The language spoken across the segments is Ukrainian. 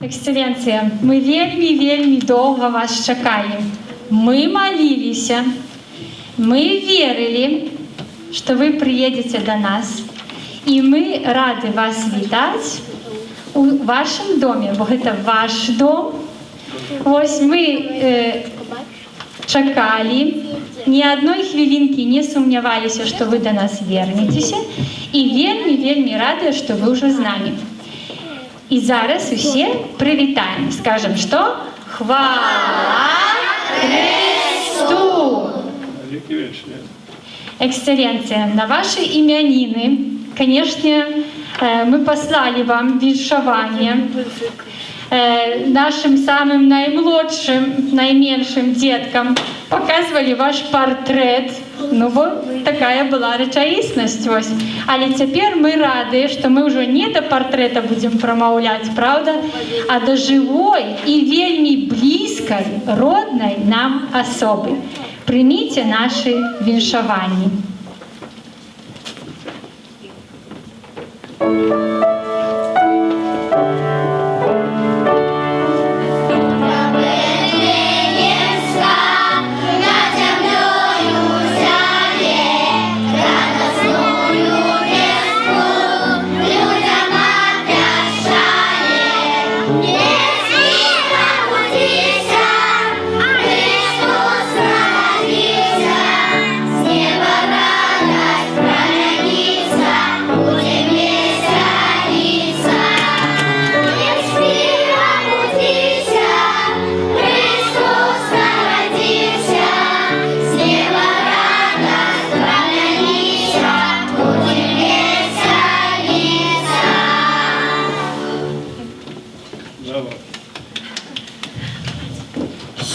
Эксцелленция, мы вельмі долго вас чакали. Мы молились, мы верили, что вы приедете до нас. И мы рады вас вітать у вашем доме, бо это ваш дом. Ось мы чакали, ни одной хвилинки не сумнявались, что вы до нас вернетесь. И вельмі рады, что вы уже с нами. И зараз усе привітаем. Скажем, что? Хвала Христу! Эксцелленция, на ваши именины, конечно, мы послали вам віншування. Нашим самым наимлодшим, наименьшим деткам показывали ваш портрет. Ну вот такая была речаісність. Ось. Але теперь мы рады, что мы уже не до портрета будем промовлять, правда, а до живой и вельми близкой, родной нам особы. Примите наши віншування.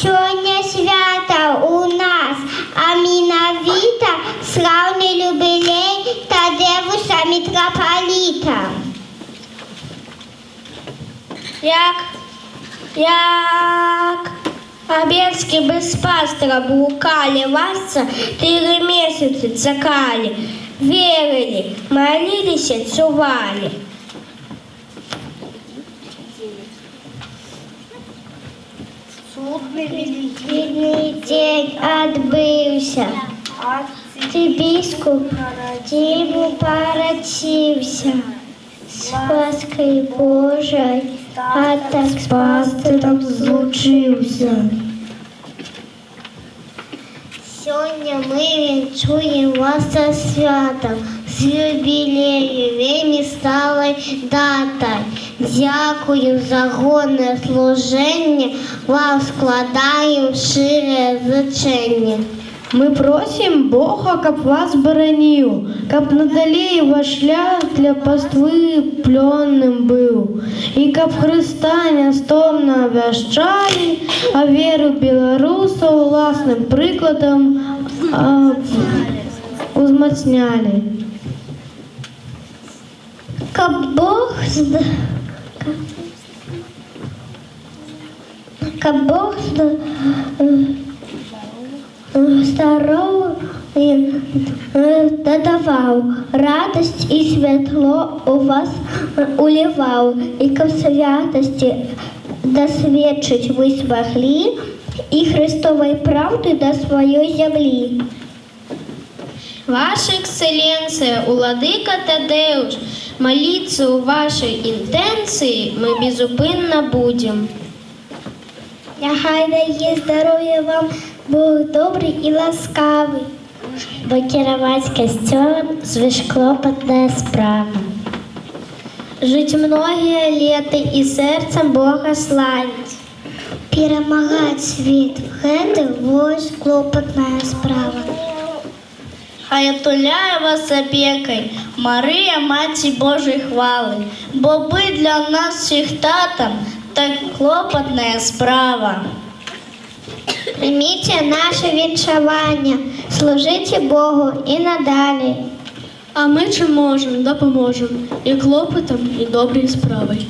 Сьогодні свято у нас, а менавіта славний юбілей Тадеуша митрополита. Як Абельські без пастора блукали, вас 4 месяца чекали, верили, молились, цували. Судный день отбылся, ты бискуп, Диву породился, с лаской Божией, а так с пастором случился. Сегодня мы венчуем вас со святом, с юбилею, вельми сталой датой. Дякую за гонне служення, вам складаємо шире зичення. Ми просим Бога, каб вас боронил, каб надалей ваш шлях для паствы пленным был, и каб Христа нестомно обвящали, а веру белорусов власным прикладом узмацняли. Каб Бог здоров'я додавав, радость і світло у вас уливав, і каб святості досвідчить ви змогли, і Христової правди до своєї землі. Ваша Экселленция, Владыка Тадеуш, молиться у вашей интенции мы безупинно будем. Нехай дає здоров'я вам Бог добрий і ласкавий, бо керувати костелом звишклопотна справа. Жить многие лета и сердцем Бога славить. Перемагати світ в гэта вось клопотна справа. Хай отуляє вас опекой Мария, Маті Божьей хвали, бо быть для нас всех татом так клопотная справа. Прийміть наше віншування, служите Богу і надалі. А ми чим можемо, допоможемо і клопотом, і добрій справою.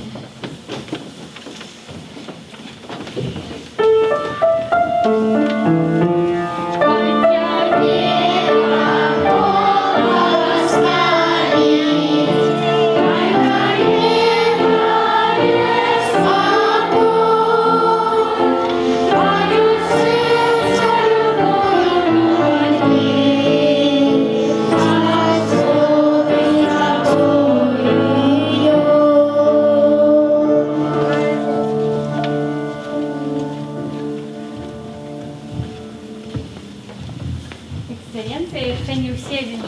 Благослови.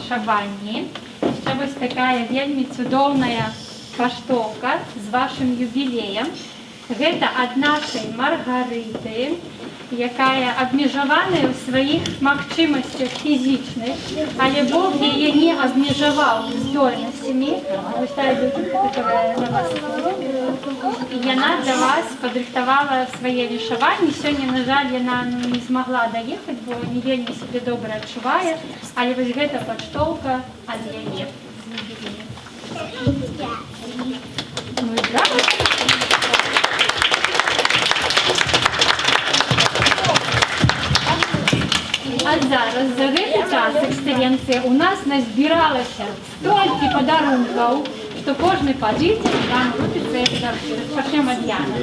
віншаванні. Ще ось така вельмі цудоўная паштоўка з вашым юбілеем. Гэта ад нашай Маргарыты, якая абмежаваная ў сваіх магчымасцях фізічных, але Бог яе не абмежаваў здольнасцямі. Вось тая дочка, которая на вас. І яна для вас падрыхтавала свае віншаванні. Сёння, на жаль, яна не змагла даехаць, бо не вельмі сябе добра адчувае, але вось гэта паштоўка ад яе з юбілеем. Ну і браво! А зараз за гэты час эксцэленцыя у нас назбіралася столькі падарункаў, што кожны падыдзе вам купіць свае падарункі. Распачнем ад Яна.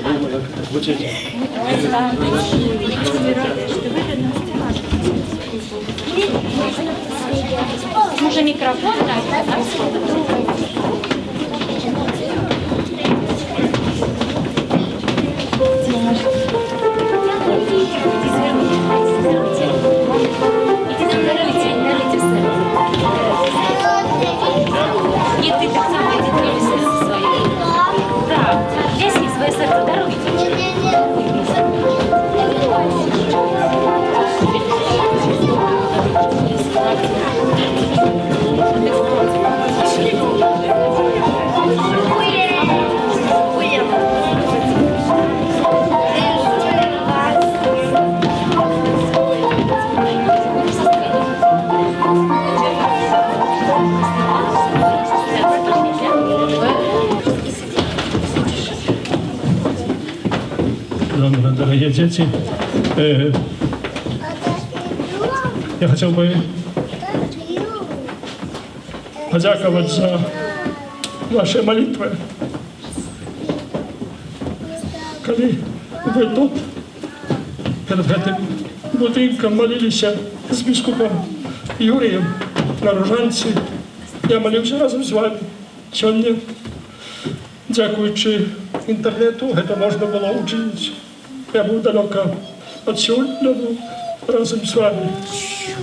Може мікрофон дати? И ты так само иди твои сердце свое. Да, если свое сердце даруйте. Дорогие дети, я хотел бы подяковать за ваши молитвы. Когда вы тут, перед этим будинком молились с бискупом Юрием на Ружанці, я молився разом з вами. Сьогодні, дякуючи інтернету, це можна було учинити. Я був далеко відсюди, але був разом з вами,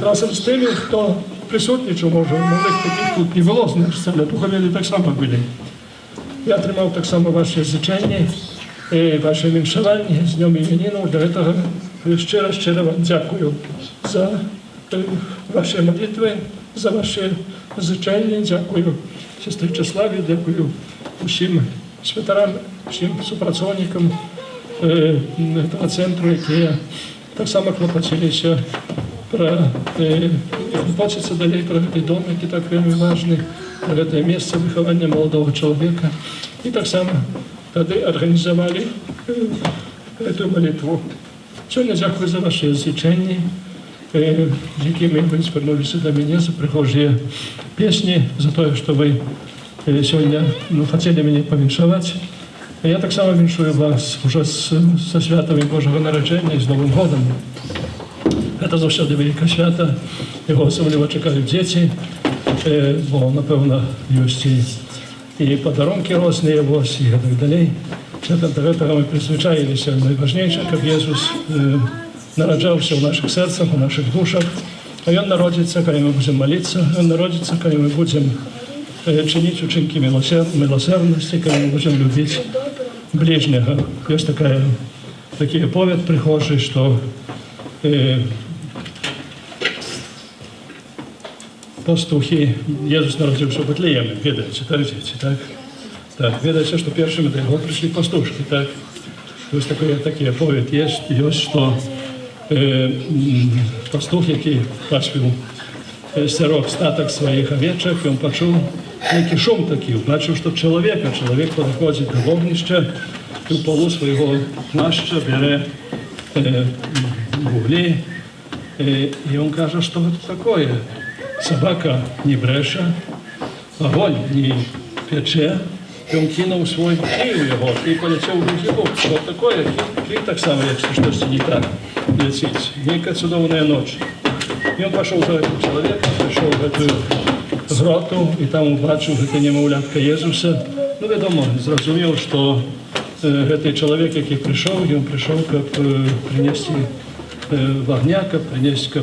разом з тими, хто присутнічав, може, малих таких тут не було, значить, але духовні так само були. Я тримав так само ваші зичення, ваше віншування з Днем іменину. Для цього щиро вам дякую за ваші молитви, за ваші зичення, дякую сестрі Чеславі, дякую усім святарам, всім супрацовникам этого центру, які так само клопотилися клопотиться далі про цей дом, який так вельми важний, про це місце виховання молодого чоловіка. І так само тоді організували цю молитву. Сьогодні дякую за ваші зичення, якими ви звернулися до мене, за прихожі пісні, за те, що ви сьогодні хотіли мене повіншувати. Я так само віншую вас уже со святами Божого народження і з Новим годом. Це завжди велике свято, його особливо чекають діти, бо, напевно, є і подарунки різні, ось, і так далі. До цього ми призвичаїлися. Найважніше, щоб Ісус народжався в наших серцях, в наших душах. А Він народиться, коли ми будемо молитися, Він народиться, коли ми будемо чинить учинки милосердности, когда мы будем любить ближнего. Есть такие повед прихожие, что пастухи, Иисус народился в Бетлееме, ведаете, так? Так, ведаете, что первыми до Него пришли пастушки, так? То есть такие повед есть, что пастух, який пасвив сирок статок своих овечек, и он почув некий шум такий, бачив, що чоловік підходить до вогнища, і в полу свого плаща бере вуглі, і він каже, що це таке? Собака не бреше, огонь не пече, і він кинув свій кій у його, і полетів у другий бок. Що таке? Кій так само, якщо щось не так летить. Яка чудовна ніч. І він пішов за цим чоловіком, прийшов в цю гроту, і там побачив це немовлятка Єсуса. Ну, відомо, зрозумів, що цей чоловік, який прийшов, він прийшов, щоб принести вогня, щоб принести,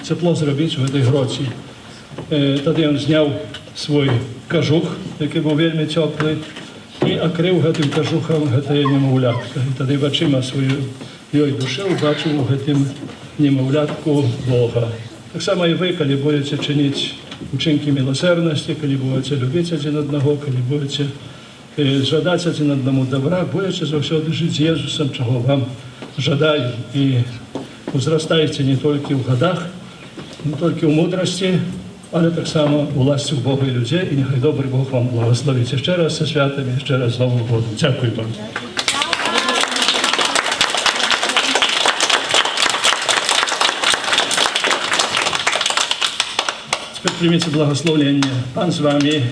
тепло зробити в цій гроті. Тады ён зняў свой кажух, які быў вельмі цёплы, і акрыў гэтым кажухам гэтае немаўлятка. І тады вачыма сваёй душы убачыў у гэтым немаўлятку Бога. Таксама і вы, калі будете чыніць учынкі міласэрнасці, калі будете любіць адзін аднаго, калі будете жадаць адзін аднаму добра, будете заўсёды жыць з Езусам, чаго вам жадаю. І узрастаеце не толькі ў гадах, не толькі ў мудрасці, але таксама у ласці Бога і людзей. І няхай добры Бог вам благословіць. Яшчэ раз са святамі, яшчэ раз з Новым годом. Дзякуй вам. Теперь примите благословение. Пан с вами.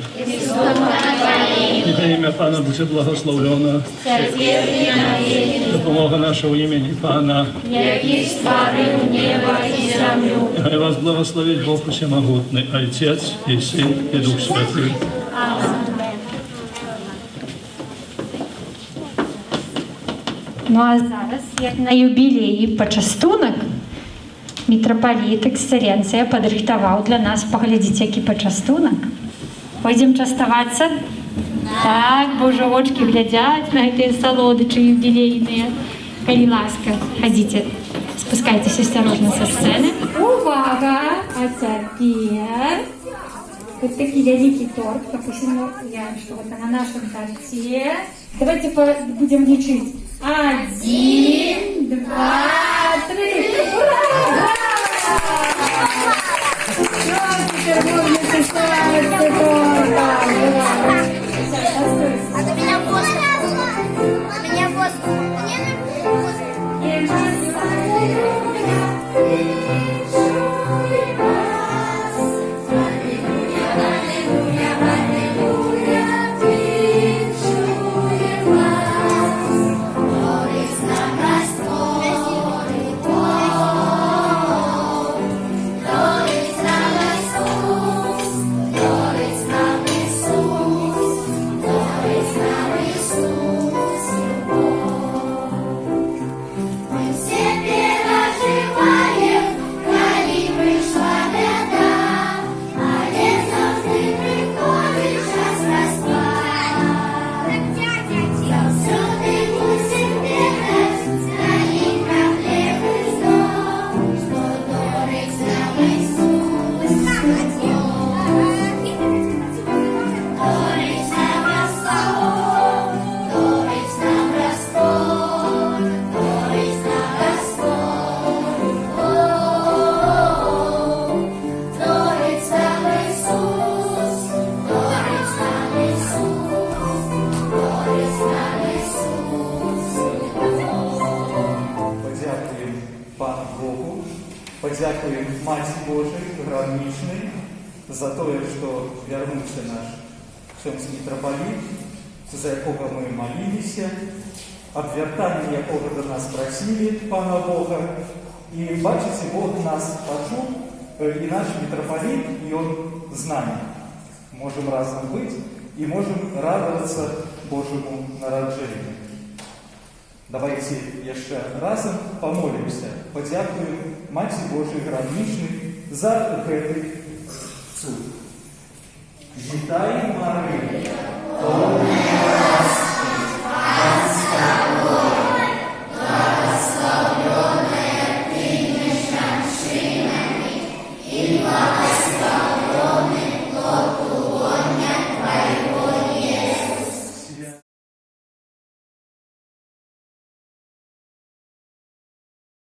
Нехай ім'я Пана буде благословлено. Допомога нашого імені Пана. Який створив небо і землю. Нехай вас благословить Бог Всемогутний, Отець і Син і Дух Святий. Ну а зараз, як на юбілеї почастунок, митрополит Эксцелленція падрыхтаваў для нас. Паглядзіце, які пачастунак. Пойдзем частавацца? Так, бо ўжо вочкі глядзяць на гэтыя салодычы юбілейныя. Калі ласка, хадзіце, спускайцеся асцярожна са сцэны. Увага! А цяпер вот такі вялікі торт, допустим, что вот на нашем торте. Давайте будем лечить. 1, 2, 3. Ура! Теперь можно писать торта. А ты меня воздух. Меня воздух. Подякуем Маті Божій, граничной, за то, что вернулся наш Ксьондз митрополит, за якого мы молились, обвертание якого до нас просили Пана Бога. И бачите, Бог нас почул, и наш митрополит, и он с нами. Можем разом быть и можем радоваться Божьему народжению. Давайте еще разом помолимся, подякуем Маті Божій граничной за гэты цуд. Вітай, Марія!